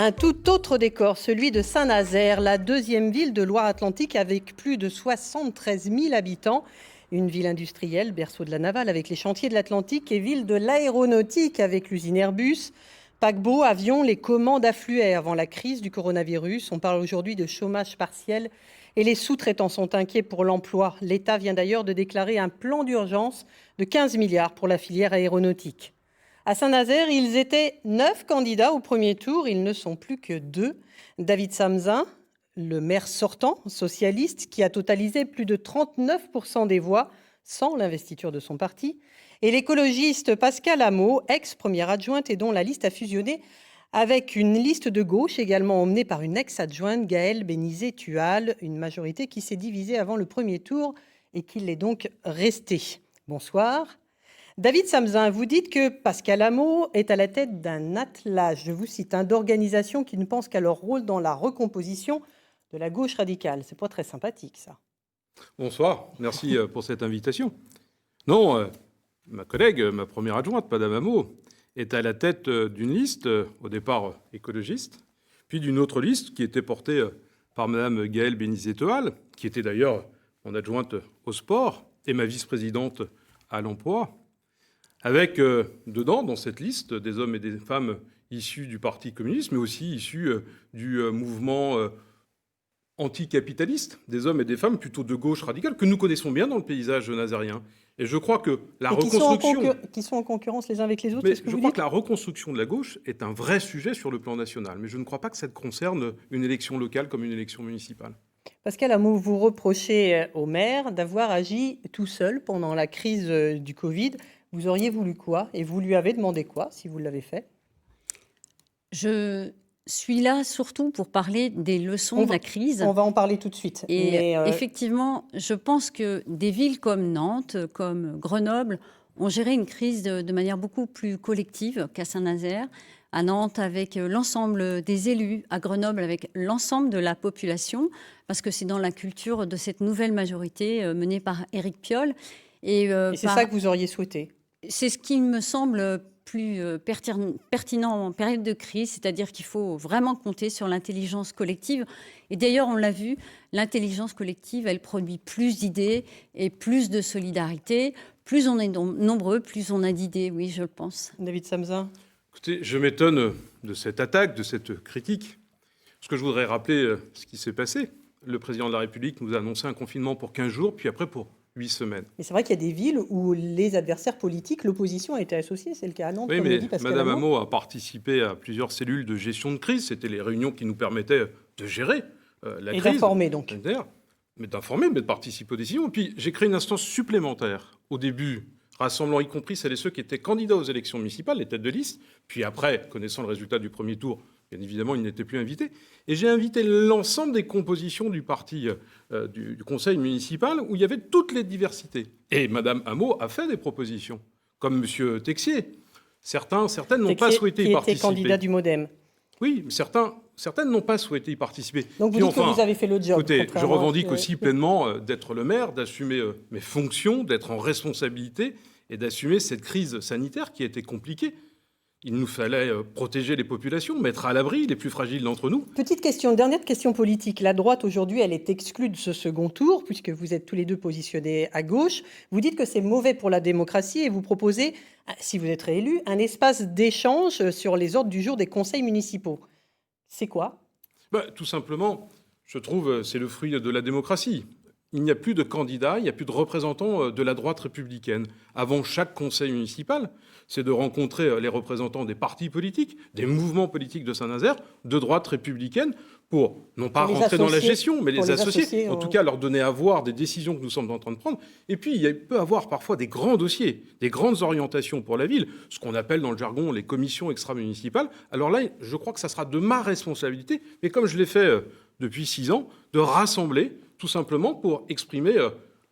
Un tout autre décor, celui de Saint-Nazaire, la deuxième ville de Loire-Atlantique avec plus de 73 000 habitants. Une ville industrielle, berceau de la navale avec les chantiers de l'Atlantique et ville de l'aéronautique avec l'usine Airbus. Paquebots, avions, les commandes affluaient avant la crise du coronavirus. On parle aujourd'hui de chômage partiel et les sous-traitants sont inquiets pour l'emploi. L'État vient d'ailleurs de déclarer un plan d'urgence de 15 milliards pour la filière aéronautique. À Saint-Nazaire, ils étaient 9 candidats au premier tour, ils ne sont plus que 2. David Samzin, le maire sortant, socialiste, qui a totalisé plus de 39% des voix sans l'investiture de son parti, et l'écologiste Pascal Hameau, ex-première adjointe et dont la liste a fusionné avec une liste de gauche également emmenée par une ex-adjointe, Gaëlle Bénizet-Tual, une majorité qui s'est divisée avant le premier tour et qui l'est donc restée. Bonsoir. David Samzin, vous dites que Pascal Hameau est à la tête d'un attelage, je vous cite, d'organisations qui ne pensent qu'à leur rôle dans la recomposition de la gauche radicale. C'est pas très sympathique, ça. Bonsoir, merci pour cette invitation. Non, ma collègue, ma première adjointe, Madame Hameau, est à la tête d'une liste, au départ écologiste, puis d'une autre liste qui était portée par Madame Gaëlle Bénizet-Tual, qui était d'ailleurs mon adjointe au sport et ma vice-présidente à l'emploi, avec dedans, dans cette liste, des hommes et des femmes issus du Parti communiste, mais aussi issus du mouvement anticapitaliste, des hommes et des femmes plutôt de gauche radicale, que nous connaissons bien dans le paysage nazarien. Et je crois que la reconstruction... Qui sont en concurrence les uns avec les autres, Mais je crois que la reconstruction de la gauche est un vrai sujet sur le plan national. Mais je ne crois pas que ça concerne une élection locale comme une élection municipale. Pascal Hameau, vous reprochez au maire d'avoir agi tout seul pendant la crise du Covid. Vous auriez voulu quoi? Et vous lui avez demandé quoi, si vous l'avez fait? Je suis là surtout pour parler des leçons de la crise. On va en parler tout de suite. Et effectivement, je pense que des villes comme Nantes, comme Grenoble, ont géré une crise de manière beaucoup plus collective qu'à Saint-Nazaire. À Nantes, avec l'ensemble des élus, à Grenoble, avec l'ensemble de la population, parce que c'est dans la culture de cette nouvelle majorité menée par Éric Piolle. Et c'est ça que vous auriez souhaité? C'est ce qui me semble plus pertinent en période de crise, c'est-à-dire qu'il faut vraiment compter sur l'intelligence collective. Et d'ailleurs, on l'a vu, l'intelligence collective, elle produit plus d'idées et plus de solidarité. Plus on est nombreux, plus on a d'idées, oui, je le pense. David Samzin. Écoutez, je m'étonne de cette attaque, de cette critique. Parce que je voudrais rappeler ce qui s'est passé. Le président de la République nous a annoncé un confinement pour 15 jours, puis après pour 8 semaines. Et c'est vrai qu'il y a des villes où les adversaires politiques, l'opposition a été associée. C'est le cas à Nantes. Oui, mais Madame Hameau a participé à plusieurs cellules de gestion de crise. C'était les réunions qui nous permettaient de gérer la crise. Et d'informer donc. Mais d'informer, mais de participer aux décisions. Et puis j'ai créé une instance supplémentaire au début, rassemblant y compris celles et ceux qui étaient candidats aux élections municipales, les têtes de liste. Puis après, connaissant le résultat du premier tour, bien évidemment, ils n'étaient plus invités. Et j'ai invité l'ensemble des compositions du parti du conseil municipal où il y avait toutes les diversités. Et Madame Hameau a fait des propositions, comme Monsieur Texier. Certaines n'ont pas souhaité y participer. Qui était candidat du MoDem. Oui, certaines n'ont pas souhaité y participer. Donc vous dites que vous avez fait le job. Écoutez, je revendique aussi pleinement d'être le maire, d'assumer mes fonctions, d'être en responsabilité et d'assumer cette crise sanitaire qui a été compliquée. Il nous fallait protéger les populations, mettre à l'abri les plus fragiles d'entre nous. Petite question, dernière question politique. La droite, aujourd'hui, elle est exclue de ce second tour, puisque vous êtes tous les deux positionnés à gauche. Vous dites que c'est mauvais pour la démocratie et vous proposez, si vous êtes réélu, un espace d'échange sur les ordres du jour des conseils municipaux. C'est quoi? Tout simplement, je trouve, c'est le fruit de la démocratie. Il n'y a plus de candidats, il n'y a plus de représentants de la droite républicaine. Avant chaque conseil municipal, c'est de rencontrer les représentants des partis politiques, des mouvements politiques de Saint-Nazaire, de droite républicaine, pour non pas rentrer dans la gestion, mais les associer, en tout cas leur donner à voir des décisions que nous sommes en train de prendre. Et puis, il peut y avoir parfois des grands dossiers, des grandes orientations pour la ville, ce qu'on appelle dans le jargon les commissions extra-municipales. Alors là, je crois que ça sera de ma responsabilité, mais comme je l'ai fait depuis 6 ans, de rassembler tout simplement pour exprimer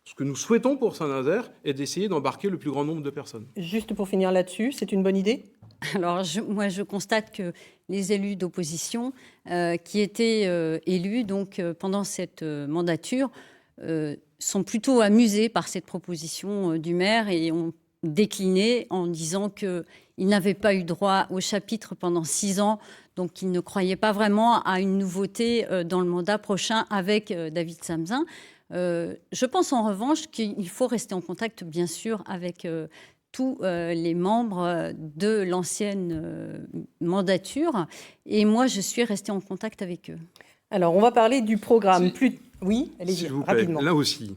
ce que nous souhaitons pour Saint-Nazaire et d'essayer d'embarquer le plus grand nombre de personnes. Juste pour finir là-dessus, c'est une bonne idée? Alors, moi, je constate que les élus d'opposition qui étaient élus donc, pendant cette mandature sont plutôt amusés par cette proposition du maire et ont décliné en disant qu'il n'avait pas eu droit au chapitre pendant 6 ans, donc il ne croyait pas vraiment à une nouveauté dans le mandat prochain avec David Samsin. Je pense en revanche qu'il faut rester en contact, bien sûr, avec tous les membres de l'ancienne mandature. Et moi, je suis restée en contact avec eux. Alors, on va parler du programme. Oui, allez-y, S'il vous plaît, rapidement. là aussi,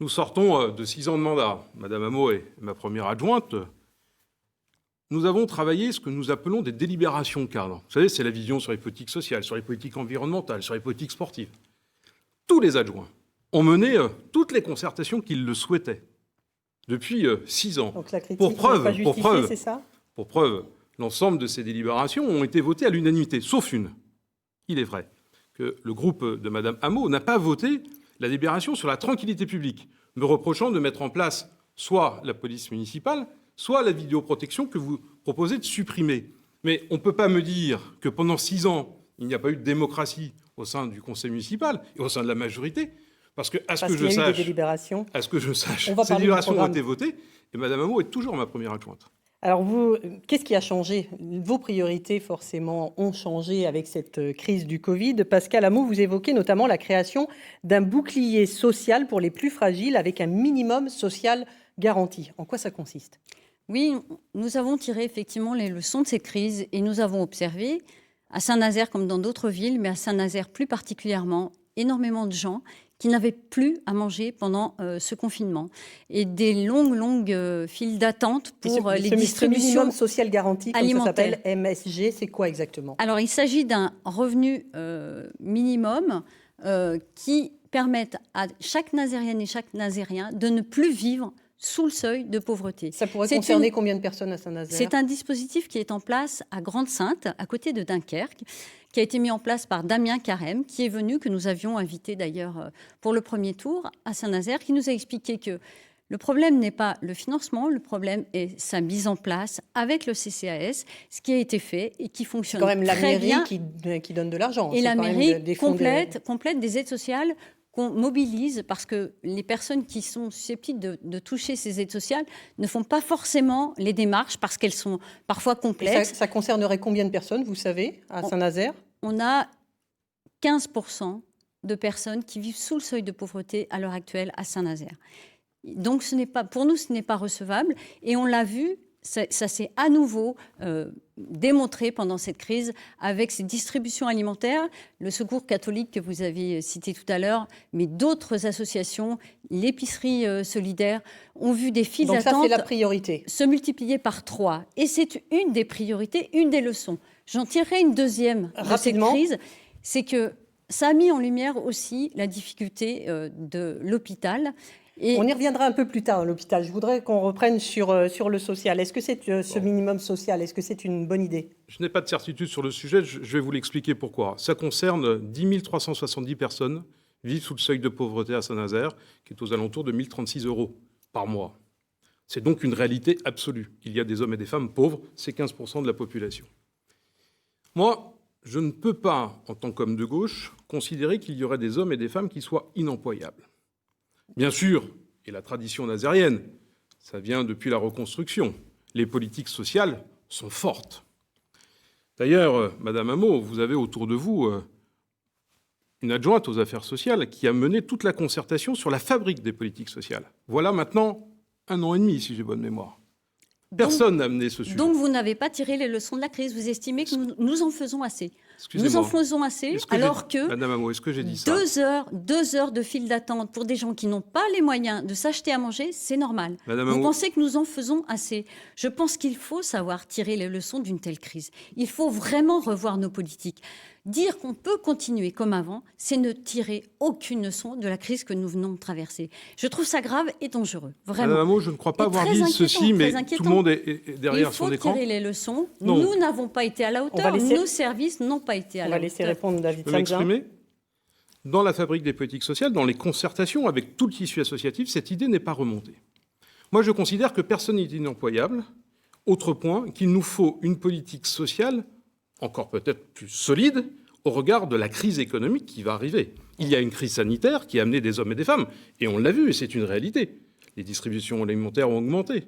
nous sortons de 6 ans de mandat. Madame Hameau est ma première adjointe. Nous avons travaillé ce que nous appelons des délibérations cadres. Vous savez, c'est la vision sur les politiques sociales, sur les politiques environnementales, sur les politiques sportives. Tous les adjoints ont mené toutes les concertations qu'ils le souhaitaient depuis 6 ans. Donc la critique Pour preuve, n'est pas justifiée, c'est ça ? Pour preuve, l'ensemble de ces délibérations ont été votées à l'unanimité, sauf une. Il est vrai que le groupe de Madame Hameau n'a pas voté la délibération sur la tranquillité publique, me reprochant de mettre en place soit la police municipale, soit la vidéoprotection que vous proposez de supprimer. Mais on ne peut pas me dire que pendant 6 ans, il n'y a pas eu de démocratie au sein du conseil municipal et au sein de la majorité, parce que, à ce que je sache, ces délibérations ont été votées, et Madame Hameau est toujours ma première adjointe. Alors vous, qu'est-ce qui a changé ? Vos priorités, forcément, ont changé avec cette crise du Covid. Pascal Hameau, vous évoquez notamment la création d'un bouclier social pour les plus fragiles avec un minimum social garanti. En quoi ça consiste ? Oui, nous avons tiré effectivement les leçons de cette crise et nous avons observé, à Saint-Nazaire comme dans d'autres villes, mais à Saint-Nazaire plus particulièrement, énormément de gens qui n'avaient plus à manger pendant ce confinement. Et des longues files d'attente pour les distributions minimum social garanti, comme ça s'appelle, MSG, c'est quoi exactement ? Alors, il s'agit d'un revenu minimum qui permette à chaque Nazérienne et chaque Nazérien de ne plus vivre sous le seuil de pauvreté. Ça pourrait concerner combien de personnes à Saint-Nazaire ? C'est un dispositif qui est en place à Grande-Synthe, à côté de Dunkerque, qui a été mis en place par Damien Carême, qui est venu, que nous avions invité d'ailleurs pour le premier tour à Saint-Nazaire, qui nous a expliqué que le problème n'est pas le financement, le problème est sa mise en place avec le CCAS, ce qui a été fait et qui fonctionne très bien. C'est quand même la mairie qui donne de l'argent. Et la mairie complète des aides sociales qu'on mobilise parce que les personnes qui sont susceptibles de toucher ces aides sociales ne font pas forcément les démarches parce qu'elles sont parfois complexes. Ça concernerait combien de personnes, vous savez, à Saint-Nazaire ? On a 15% de personnes qui vivent sous le seuil de pauvreté à l'heure actuelle à Saint-Nazaire. Donc pour nous, ce n'est pas recevable. Et on l'a vu, ça s'est à nouveau démontré pendant cette crise avec ces distributions alimentaires, le Secours catholique que vous avez cité tout à l'heure, mais d'autres associations, l'épicerie solidaire, ont vu des files d'attente. Donc ça, c'est la priorité. Se multiplier par 3. Et c'est une des priorités, une des leçons. J'en tirerai une deuxième de cette crise, c'est que ça a mis en lumière aussi la difficulté de l'hôpital. Et on y reviendra un peu plus tard, l'hôpital. Je voudrais qu'on reprenne sur le social. Est-ce que c'est ce minimum social, est-ce que c'est une bonne idée ? Je n'ai pas de certitude sur le sujet, je vais vous l'expliquer pourquoi. Ça concerne 10 370 personnes vivent sous le seuil de pauvreté à Saint-Nazaire, qui est aux alentours de 1 036 € par mois. C'est donc une réalité absolue. Il y a des hommes et des femmes pauvres, c'est 15% de la population. Moi, je ne peux pas, en tant qu'homme de gauche, considérer qu'il y aurait des hommes et des femmes qui soient inemployables. Bien sûr, et la tradition nazérienne, ça vient depuis la reconstruction, les politiques sociales sont fortes. D'ailleurs, Madame Hameau, vous avez autour de vous une adjointe aux affaires sociales qui a mené toute la concertation sur la fabrique des politiques sociales. Voilà maintenant 1 an et demi, si j'ai bonne mémoire. Personne n'a amené ce sujet. Donc vous n'avez pas tiré les leçons de la crise. Vous estimez que nous en faisons assez. Nous en faisons assez, alors que Madame Hameau, est-ce que j'ai dit ça ? 2 heures de file d'attente pour des gens qui n'ont pas les moyens de s'acheter à manger, c'est normal. Madame Vous Hameau, pensez que nous en faisons assez ? Je pense qu'il faut savoir tirer les leçons d'une telle crise. Il faut vraiment revoir nos politiques. Dire qu'on peut continuer comme avant, c'est ne tirer aucune leçon de la crise que nous venons de traverser. Je trouve ça grave et dangereux, vraiment. Madame Hameau, je ne crois pas avoir dit ceci, mais tout le monde est derrière son écran. Il faut tirer les leçons. Non. Nous n'avons pas été à la hauteur. Nos services n'ont pas été à la hauteur. On va laisser répondre David Samsin. M'exprimer. Dans la fabrique des politiques sociales, dans les concertations avec tout le tissu associatif, cette idée n'est pas remontée. Moi, je considère que personne n'est inemployable. Autre point, qu'il nous faut une politique sociale encore peut-être plus solide au regard de la crise économique qui va arriver. Il y a une crise sanitaire qui a amené des hommes et des femmes, et on l'a vu, et c'est une réalité. Les distributions alimentaires ont augmenté.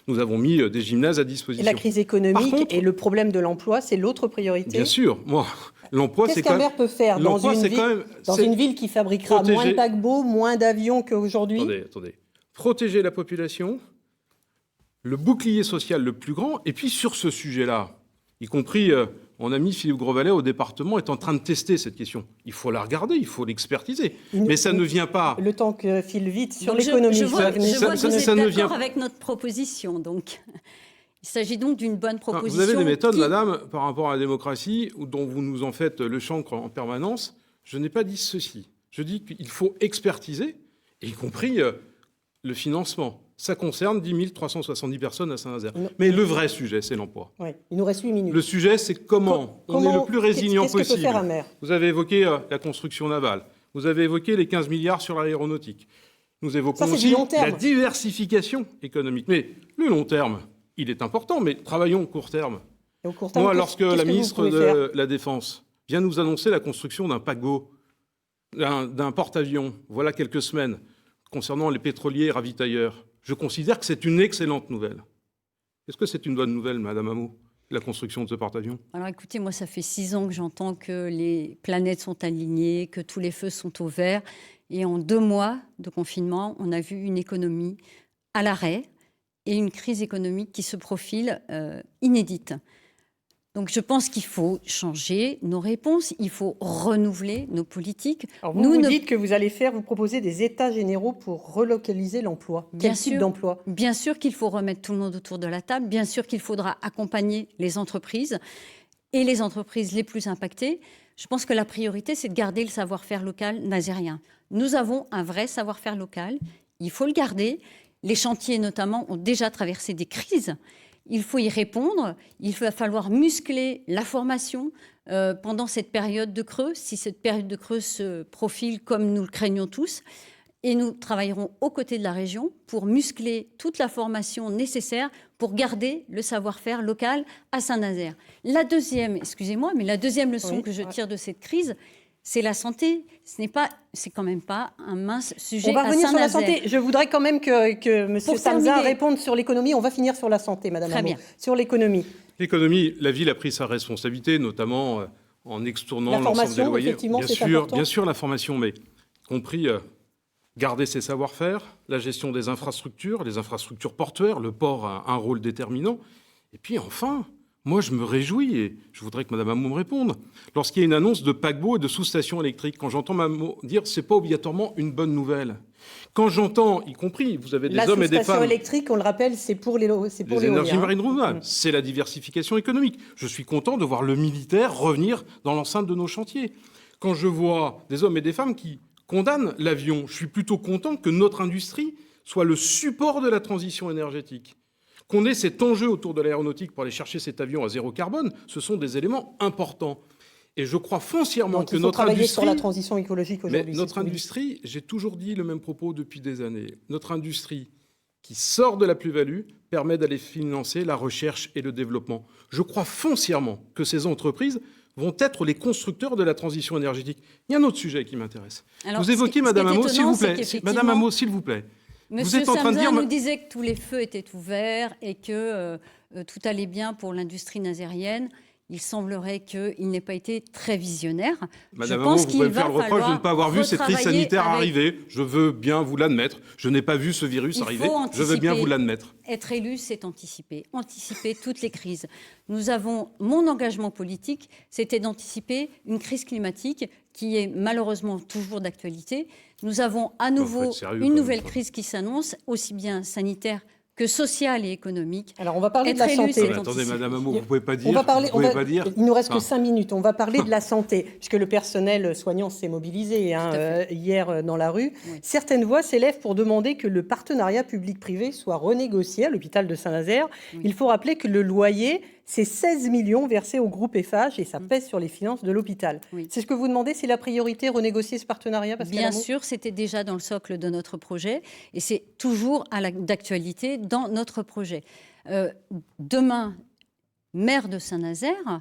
Nous avons mis des gymnases à Et disposition. la crise économique Par contre, et le problème de l'emploi, c'est l'autre priorité. Bien sûr, moi, l'emploi, Qu'est-ce c'est qu'un quand même... maire peut faire dans L'emploi, c'est quand même... c'est une ville qui fabriquera protéger- moins de paquebots, moins d'avions qu'aujourd'hui? Attendez. Protéger la population, le bouclier social le plus grand, et puis sur ce sujet-là, y compris mon ami Philippe Grosvalet au département est en train de tester cette question. Il faut la regarder, il faut l'expertiser. Mais ça ne vient pas... Le temps que file vite sur Donc l'économie. Je vois que vous ça êtes ne vient d'accord pas. avec notre proposition. Donc, il s'agit donc d'une bonne Enfin, proposition. vous avez des méthodes, qui- madame, par rapport à la démocratie, dont vous nous en faites le chancre en permanence. Je n'ai pas dit ceci. Je dis qu'il faut expertiser, y compris le financement. Ça concerne 10 370 personnes à Saint-Nazaire. Mais le vrai sujet, c'est l'emploi. Oui, il nous reste 8 minutes. Le sujet, c'est comment on est le plus résilient Qu'est-ce que peut possible. faire un maire? Vous avez évoqué la construction navale. Vous avez évoqué les 15 milliards sur l'aéronautique. Nous évoquons Ça, c'est aussi du long terme. la diversification économique. Mais le long terme, il est important, mais travaillons au court terme. Et au court terme, Moi, qu'est-ce- lorsque qu'est-ce la que vous ministre pouvez faire de la Défense vient nous annoncer la construction d'un paquebot, d'un porte-avions, voilà quelques semaines, concernant les pétroliers et ravitailleurs, je considère que c'est une excellente nouvelle. Est-ce que c'est une bonne nouvelle, Madame Hameau, la construction de ce porte-avions? Alors écoutez, moi, ça fait 6 ans que j'entends que les planètes sont alignées, que tous les feux sont au vert. Et en 2 mois de confinement, on a vu une économie à l'arrêt et une crise économique qui se profile inédite. Donc je pense qu'il faut changer nos réponses, il faut renouveler nos politiques. Alors vous, Nous vous ne- dites que vous proposez des états généraux pour relocaliser l'emploi. Bien Quel type sûr. d'emploi? Bien sûr qu'il faut remettre tout le monde autour de la table, bien sûr qu'il faudra accompagner les entreprises et les entreprises les plus impactées. Je pense que la priorité, c'est de garder le savoir-faire local nazérien. Nous avons un vrai savoir-faire local, il faut le garder. Les chantiers, notamment, ont déjà traversé des crises. Il faut y répondre. Il va falloir muscler la formation pendant cette période de creux, si cette période de creux se profile comme nous le craignons tous. Et nous travaillerons aux côtés de la région pour muscler toute la formation nécessaire pour garder le savoir-faire local à Saint-Nazaire. La deuxième, excusez-moi, mais la deuxième leçon Oui, que je ouais. tire de cette crise, c'est la santé. C'est quand même pas un mince sujet On va à revenir sur la Saint-Nazaire. santé. Je voudrais quand même que M. Pour Samza terminer- réponde sur l'économie. On va finir sur la santé, Madame Très Hameau. bien. Sur l'économie. L'économie, la ville a pris sa responsabilité, notamment en extournant La l'ensemble des formation, loyers. effectivement, c'est important. Bien sûr, la formation, mais y compris garder ses savoir-faire, la gestion des infrastructures, les infrastructures portuaires, le port a un rôle déterminant. Et puis enfin, moi je me réjouis, et je voudrais que Mme Hameau me réponde, lorsqu'il y a une annonce de paquebots et de sous-stations électriques, quand j'entends Mme Hameau dire que ce n'est pas obligatoirement une bonne nouvelle. Quand j'entends, y compris, vous avez des La hommes et des sous-station femmes... électrique, on le rappelle, c'est pour les Les énergies marines renouvelables, c'est la diversification économique. Je suis content de voir le militaire revenir dans l'enceinte de nos chantiers. Quand je vois des hommes et des femmes qui condamnent l'avion, je suis plutôt content que notre industrie soit le support de la transition énergétique. Qu'on ait cet enjeu autour de l'aéronautique pour aller chercher cet avion à zéro carbone, ce sont des éléments importants. Et je crois foncièrement Donc que il faut notre travailler industrie... sur la transition écologique Mais aujourd'hui. c'est notre ce que vous dites. industrie, j'ai toujours dit le même propos depuis des années, notre industrie qui sort de la plus-value permet d'aller financer la recherche et le développement. Je crois foncièrement que ces entreprises vont être les constructeurs de la transition énergétique. Il y a un autre sujet qui m'intéresse. Alors, Vous évoquez, Madame Hameau, s'il vous plaît. Madame Hameau, s'il vous plaît. Monsieur Vous êtes en train de Samza dire... nous disait que tous les feux étaient ouverts et que tout allait bien pour l'industrie nazérienne. Il semblerait qu'il n'ait pas été très visionnaire. Madame Je Hameau, pense vous qu'il pouvez me va faire le reproche de ne falloir pas avoir vu cette crise retravailler sanitaire avec- arriver. Je veux bien vous l'admettre. Je n'ai pas vu ce virus Il faut arriver. Je veux bien anticiper. vous l'admettre. Être élu, c'est anticiper toutes les crises. Mon engagement politique, c'était d'anticiper une crise climatique qui est malheureusement toujours d'actualité. Nous avons à faut nouveau être sérieux, quand une même, nouvelle ça. crise qui s'annonce, aussi bien sanitaire que sociale et économique. Alors on va parler de Être la élu, santé. c'est Mais attendez, anticipé. Madame Hameau, vous pouvez pas dire. On va parler, vous pouvez pas dire. il nous reste que Enfin, 5 minutes. On va parler de la santé, puisque le personnel soignant s'est mobilisé Tout à hier dans la rue. Oui. Certaines voix s'élèvent pour demander que le partenariat public-privé soit renégocié à l'hôpital de Saint-Nazaire. Oui. Il faut rappeler que le loyer, c'est 16 millions versés au groupe Eiffage et ça pèse sur les finances de l'hôpital. Oui. C'est ce que vous demandez, c'est la priorité, renégocier ce partenariat, Pascal Bien Hameau sûr, c'était déjà dans le socle de notre projet et c'est toujours d'actualité dans notre projet. Demain, maire de Saint-Nazaire,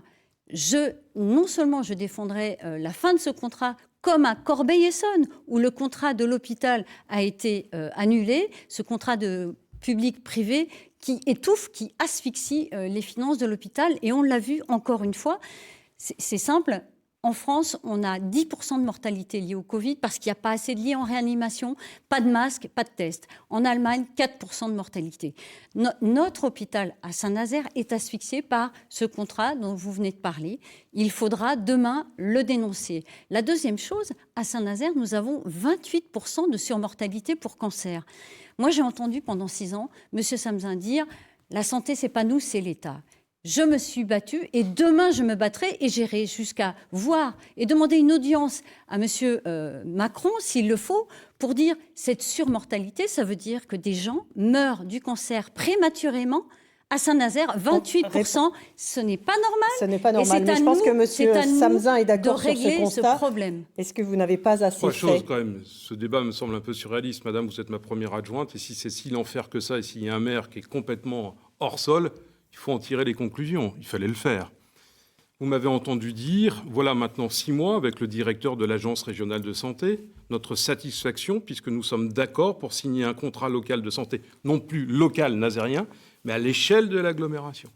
non seulement je défendrai la fin de ce contrat comme à Corbeil-Essonnes, où le contrat de l'hôpital a été annulé, ce contrat de public-privé qui étouffe, qui asphyxie les finances de l'hôpital. Et on l'a vu encore une fois, c'est simple. En France, on a 10% de mortalité liée au Covid parce qu'il n'y a pas assez de lits en réanimation, pas de masques, pas de tests. En Allemagne, 4% de mortalité. Notre hôpital à Saint-Nazaire est asphyxié par ce contrat dont vous venez de parler. Il faudra demain le dénoncer. La deuxième chose, à Saint-Nazaire, nous avons 28% de surmortalité pour cancer. Moi, j'ai entendu pendant 6 ans M. Samsin dire « la santé, c'est pas nous, c'est l'État ». Je me suis battue et demain je me battrai et j'irai jusqu'à voir et demander une audience à M. Macron, s'il le faut, pour dire cette surmortalité, ça veut dire que des gens meurent du cancer prématurément. À Saint-Nazaire, 28%, ce n'est pas normal. Ce n'est pas normal, mais je pense que M. Samsin est d'accord sur ce constat. Est-ce que vous n'avez pas assez fait quand même, ce débat me semble un peu surréaliste. Madame, vous êtes ma première adjointe, et si c'est si l'enfer que ça, et s'il y a un maire qui est complètement hors sol, il faut en tirer les conclusions. Il fallait le faire. Vous m'avez entendu dire, voilà maintenant 6 mois avec le directeur de l'Agence régionale de santé, notre satisfaction, puisque nous sommes d'accord pour signer un contrat local de santé, non plus local nazérien, mais à l'échelle de l'agglomération.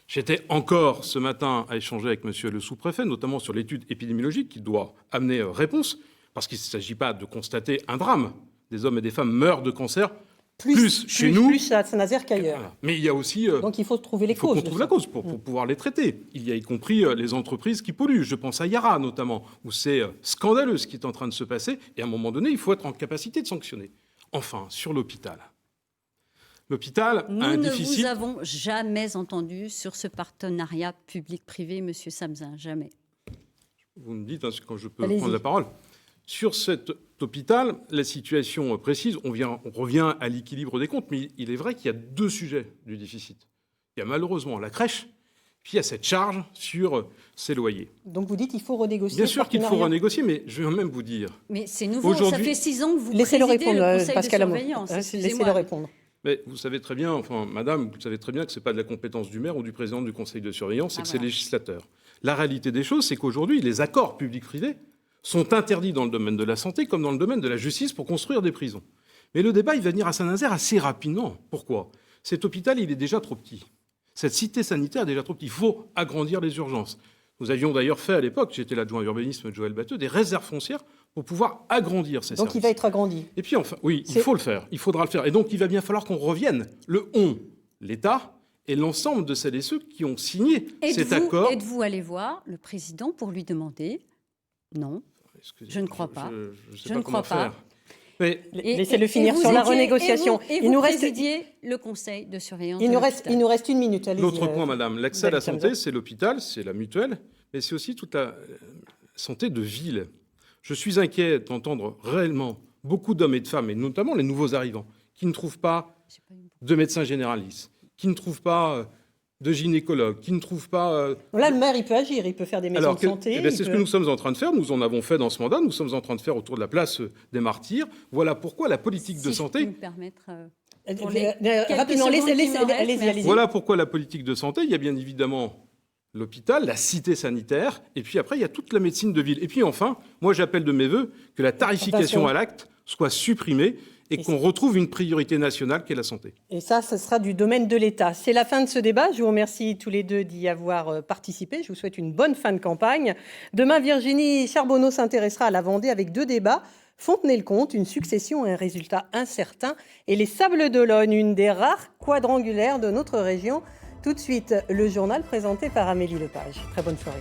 J'étais encore ce matin à échanger avec monsieur le sous-préfet, notamment sur l'étude épidémiologique qui doit amener réponse, parce qu'il ne s'agit pas de constater un drame. Des hommes et des femmes meurent de cancer plus chez nous. Plus à Saint-Nazaire qu'ailleurs. Voilà. Mais il y a aussi... donc il faut trouver les causes. Il faut qu'on trouve la cause pour pouvoir les traiter. Il y a y compris les entreprises qui polluent. Je pense à Yara notamment, où c'est scandaleux ce qui est en train de se passer. Et à un moment donné, il faut être en capacité de sanctionner. Enfin, sur l'hôpital. L'hôpital a un déficit... Nous ne vous avons jamais entendu sur ce partenariat public-privé, monsieur Samsin, jamais. Vous me dites quand je peux prendre la parole. Sur cet hôpital, la situation précise, on revient à l'équilibre des comptes, mais il est vrai qu'il y a 2 sujets du déficit. Il y a malheureusement la crèche, puis il y a cette charge sur ses loyers. Donc vous dites qu'il faut renégocier. Bien sûr qu'il faut renégocier, mais je vais même vous dire... Mais c'est nouveau, ça fait 6 ans que vous présidez le conseil de surveillance. Laissez-le répondre. Mais vous savez très bien, enfin, madame, vous savez très bien que ce n'est pas de la compétence du maire ou du président du conseil de surveillance, c'est que c'est le législateur. La réalité des choses, c'est qu'aujourd'hui, les accords publics-privés sont interdits dans le domaine de la santé comme dans le domaine de la justice pour construire des prisons. Mais le débat, il va venir à Saint-Nazaire assez rapidement. Pourquoi ? Cet hôpital, il est déjà trop petit. Cette cité sanitaire est déjà trop petite. Il faut agrandir les urgences. Nous avions d'ailleurs fait à l'époque, j'étais l'adjoint à l'urbanisme de Joël Batteux, des réserves foncières pour pouvoir agrandir ces services. Donc il va être agrandi. Et puis enfin, oui, il faut le faire. Il faudra le faire. Et donc il va bien falloir qu'on revienne. Le on, l'État et l'ensemble de celles et ceux qui ont signé cet accord. Êtes-vous allé voir le président pour lui demander ? Non. Je ne crois pas. Je ne crois pas. Mais laissez-le finir sur la renégociation. Il nous reste le conseil de surveillance. Il nous reste 1 minute. L'autre point, madame, l'accès à la santé, c'est l'hôpital, c'est la mutuelle, mais c'est aussi toute la santé de ville. Je suis inquiet d'entendre réellement beaucoup d'hommes et de femmes, et notamment les nouveaux arrivants, qui ne trouvent pas de médecins généralistes, qui ne trouvent pas de gynécologues, qui ne trouvent pas... Là, le maire, il peut agir, il peut faire des maisons de santé. C'est ce que nous sommes en train de faire, nous en avons fait dans ce mandat, nous sommes en train de faire autour de la place des Martyrs. Voilà pourquoi la politique de santé... Je peux me permettre... rapidement, allez-y. Voilà pourquoi la politique de santé, il y a bien évidemment l'hôpital, la cité sanitaire, et puis après, il y a toute la médecine de ville. Et puis enfin, moi j'appelle de mes voeux que la tarification à l'acte soit supprimée et qu'on retrouve une priorité nationale qui est la santé. Et ça, ce sera du domaine de l'État. C'est la fin de ce débat. Je vous remercie tous les deux d'y avoir participé. Je vous souhaite une bonne fin de campagne. Demain, Virginie Charbonneau s'intéressera à la Vendée avec 2 débats. Fontenay-le-Comte, une succession et un résultat incertain. Et les Sables d'Olonne, une des rares quadrangulaires de notre région. Tout de suite, le journal présenté par Amélie Lepage. Très bonne soirée.